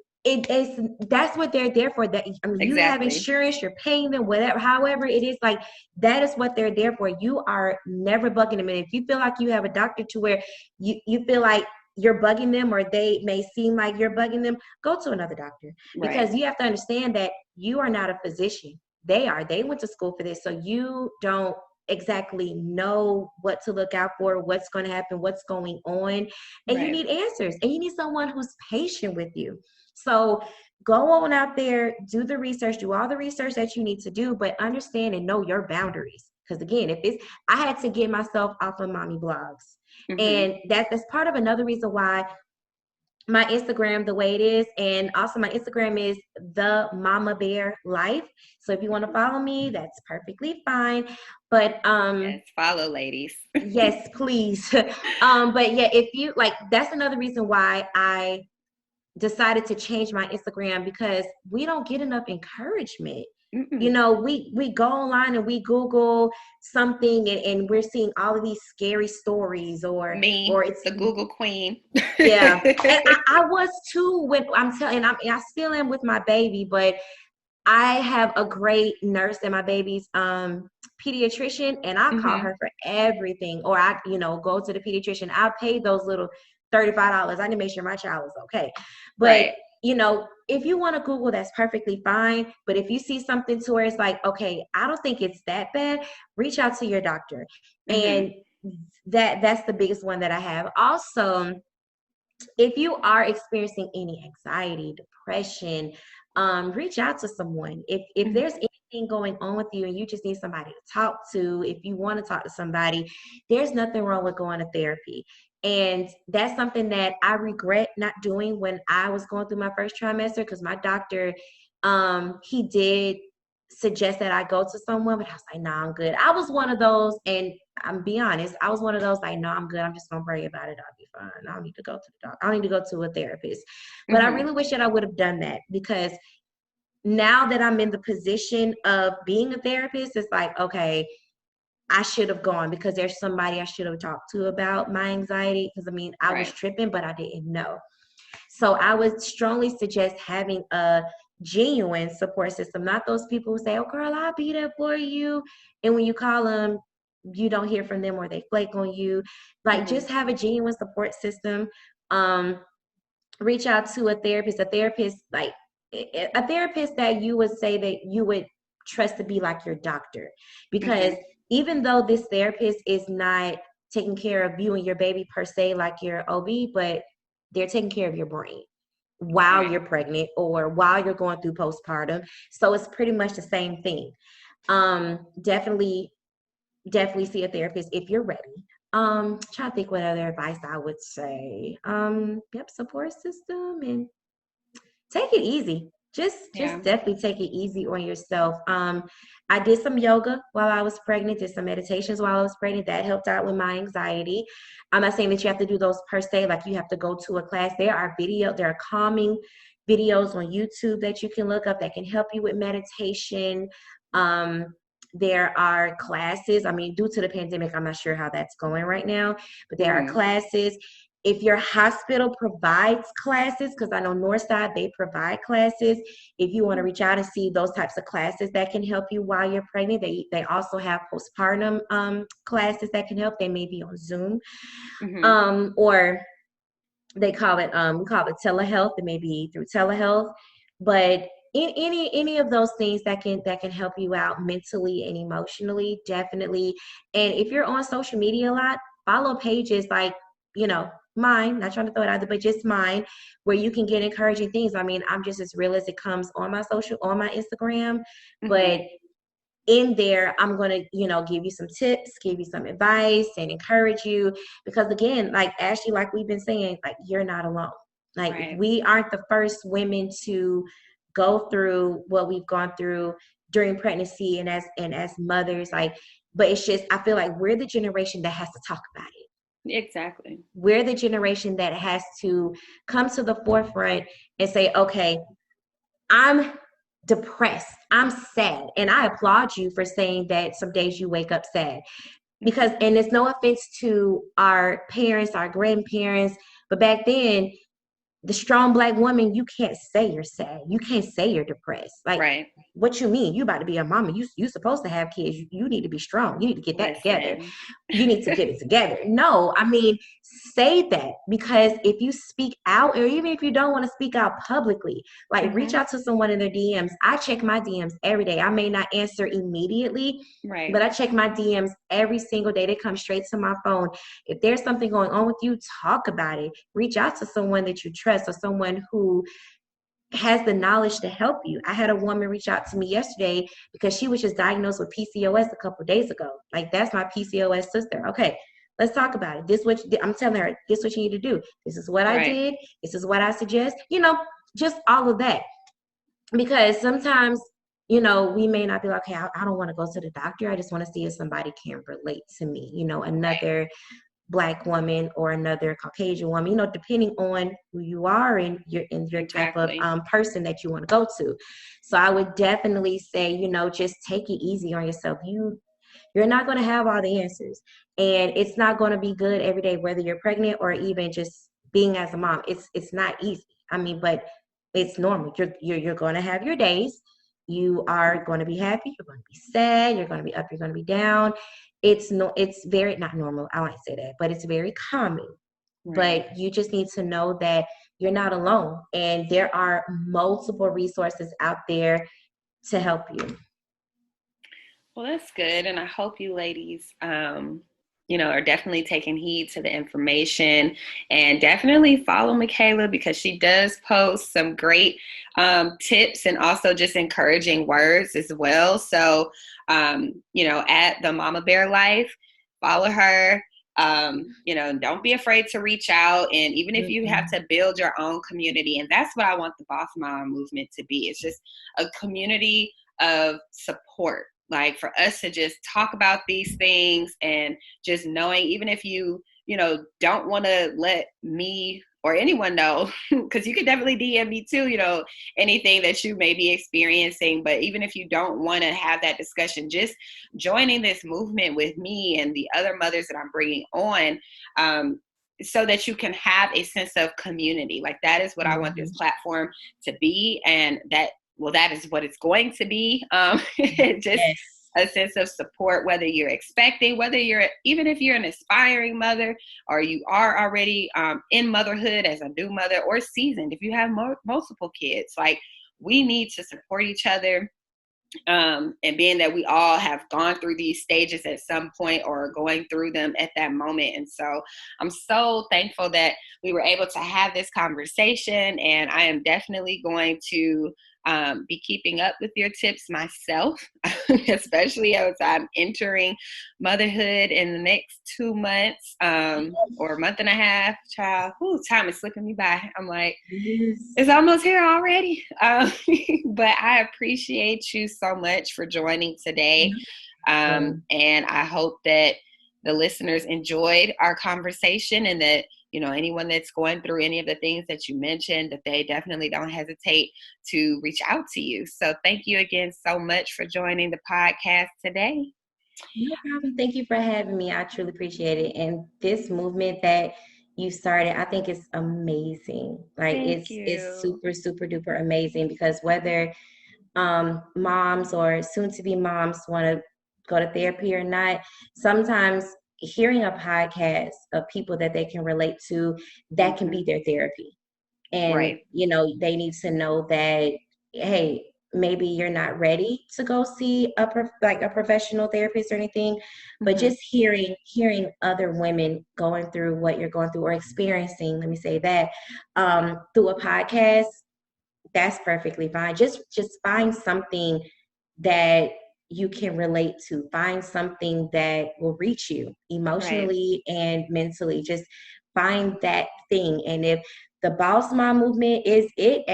that's what they're there for. That you have insurance, you're paying them, whatever, however it is, like that is what they're there for. You are never bugging them. And if you feel like you have a doctor to where you feel like you're bugging them, or they may seem like you're bugging them, go to another doctor. Because you have to understand that you are not a physician. They went to school for this. So you don't exactly know what to look out for, what's going to happen, what's going on, and you need answers, and you need someone who's patient with you. So go on out there, do the research, do all the research that you need to do, but understand and know your boundaries. Because again, I had to get myself off of mommy blogs, and that's part of another reason why my Instagram the way it is. And also my Instagram is the Mama Bear Life. So if you want to follow me, that's perfectly fine. But yes, follow, ladies. Yes, please. But yeah, if you like, that's another reason why I decided to change my Instagram, because we don't get enough encouragement. You know, we go online and we Google something, and we're seeing all of these scary stories, or it's the Google queen. Yeah. And I was too, when I still am with my baby, but I have a great nurse and my baby's pediatrician, and I call her for everything. Or I, go to the pediatrician. I'll pay those little $35. I need to make sure my child is okay. But if you want to Google, that's perfectly fine. But if you see something to where it's like, okay, I don't think it's that bad, reach out to your doctor. And that's the biggest one that I have. Also, if you are experiencing any anxiety, depression, reach out to someone. If there's anything going on with you and you just need somebody to talk to, if you want to talk to somebody, there's nothing wrong with going to therapy. And that's something that I regret not doing when I was going through my first trimester, because my doctor, he did suggest that I go to someone, but I was like, nah, I'm good. I was one of those, and I'm be honest, I was one of those like, no, I'm good. I'm just gonna pray about it. I'll be fine. I don't need to go to the doctor. I don't need to go to a therapist. But I really wish that I would have done that, because now that I'm in the position of being a therapist, it's like, okay, I should have gone, because there's somebody I should have talked to about my anxiety. Because I was tripping, but I didn't know. So I would strongly suggest having a genuine support system, not those people who say, oh girl, I'll be there for you, and when you call them, you don't hear from them, or they flake on you. Like, just have a genuine support system. Reach out to a therapist that you would say that you would trust to be like your doctor, because even though this therapist is not taking care of you and your baby per se, like your OB, but they're taking care of your brain while you're pregnant or while you're going through postpartum. So it's pretty much the same thing. Definitely see a therapist if you're ready. Trying to think what other advice I would say. Support system, and take it easy. Just definitely take it easy on yourself. I did some yoga while I was pregnant, did some meditations while I was pregnant. That helped out with my anxiety. I'm not saying that you have to do those per se, like you have to go to a class. There are calming videos on YouTube that you can look up that can help you with meditation. There are classes. I mean, due to the pandemic, I'm not sure how that's going right now, but there are classes. If your hospital provides classes, because I know Northside, they provide classes. If you want to reach out and see those types of classes that can help you while you're pregnant, they also have postpartum classes that can help. They may be on Zoom, or they call it we call it telehealth. It may be through telehealth, but any of those things that can help you out mentally and emotionally, definitely. And if you're on social media a lot, follow pages like, mine, not trying to throw it out there, but just mine, where you can get encouraging things. I mean, I'm just as real as it comes on my Instagram, but in there, I'm going to, give you some tips, give you some advice and encourage you, because again, like Ashley, like we've been saying, like, you're not alone. Like we aren't the first women to go through what we've gone through during pregnancy and as mothers, like, but it's just, I feel like we're the generation that has to talk about it. Exactly. We're the generation that has to come to the forefront and say, okay, I'm depressed, I'm sad. And I applaud you for saying that some days you wake up sad. Because, and it's no offense to our parents, our grandparents, but back then, the strong Black woman, you can't say you're sad. You can't say you're depressed. Like, what you mean? You about to be a mama. You supposed to have kids. You need to be strong. You need to get that together. You need to get it together. No, I mean, say that, because if you speak out, or even if you don't want to speak out publicly, like reach out to someone in their DMs. I check my DMs every day. I may not answer immediately, but I check my DMs every single day. They come straight to my phone. If there's something going on with you, talk about it. Reach out to someone that you trust, or someone who has the knowledge to help you. I had a woman reach out to me yesterday because she was just diagnosed with PCOS a couple of days ago. Like, that's my PCOS sister. Okay, let's talk about it. This is what I'm telling her, this is what you need to do. This is what I did. This is what I suggest. Just all of that. Because sometimes, we may not be like, okay, I don't want to go to the doctor. I just want to see if somebody can relate to me, another Black woman or another Caucasian woman, depending on who you are and your type of person that you want to go to. So I would definitely say, just take it easy on yourself. You're not going to have all the answers, and it's not going to be good every day, whether you're pregnant or even just being as a mom. It's not easy. I mean, but it's normal. You're going to have your days. You are going to be happy. You're going to be sad. You're going to be up. You're going to be down. It's very not normal. I won't say that, but it's very common. But you just need to know that you're not alone, and there are multiple resources out there to help you. Well, that's good. And I hope you ladies, are definitely taking heed to the information, and definitely follow Michaela, because she does post some great tips and also just encouraging words as well. So, at the Mama Bear Life, follow her. Don't be afraid to reach out. And even if you have to build your own community, and that's what I want the Boss Mom movement to be. It's just a community of support. Like, for us to just talk about these things, and just knowing, even if you don't want to let me or anyone know, because you could definitely DM me too, anything that you may be experiencing. But even if you don't want to have that discussion, just joining this movement with me and the other mothers that I'm bringing on, so that you can have a sense of community. Like, that is what I want this platform to be. And that is what it's going to be. Just a sense of support, whether you're expecting, even if you're an aspiring mother, or you are already in motherhood as a new mother, or seasoned, if you have multiple kids. Like, we need to support each other. And being that we all have gone through these stages at some point or are going through them at that moment. And so I'm so thankful that we were able to have this conversation, and I am definitely going to be keeping up with your tips myself, especially as I'm entering motherhood in the next 2 months or a month and a half. Child, time is slipping me by. I'm like, it's almost here already. But I appreciate you so much for joining today. And I hope that the listeners enjoyed our conversation, and that, anyone that's going through any of the things that you mentioned, that they definitely don't hesitate to reach out to you. So thank you again so much for joining the podcast today. No problem. Thank you for having me. I truly appreciate it. And this movement that you started, I think it's amazing. Like it's super, super duper amazing, because whether moms or soon to be moms want to go to therapy or not, sometimes hearing a podcast of people that they can relate to, that can be their therapy. And, right. They need to know that, hey, maybe you're not ready to go see a professional therapist or anything, but just hearing other women going through what you're going through or experiencing, let me say that, through a podcast, that's perfectly fine. Just find something that you can relate to. Find something that will reach you emotionally and mentally. Just find that thing. And if the Boss Mom movement is it,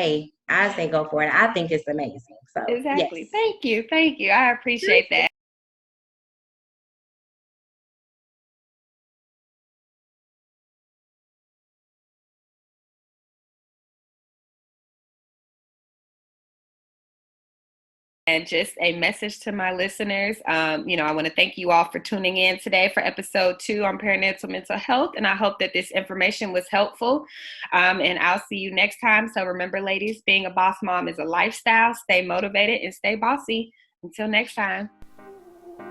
I say go for it. I think it's amazing. So exactly. Yes. Thank you. I appreciate that. And just a message to my listeners. I want to thank you all for tuning in today for episode 2 on perinatal mental health. And I hope that this information was helpful. And I'll see you next time. So remember, ladies, being a boss mom is a lifestyle. Stay motivated and stay bossy. Until next time.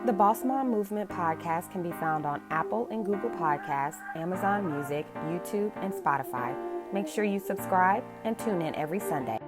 The Boss Mom Movement podcast can be found on Apple and Google Podcasts, Amazon Music, YouTube, and Spotify. Make sure you subscribe and tune in every Sunday.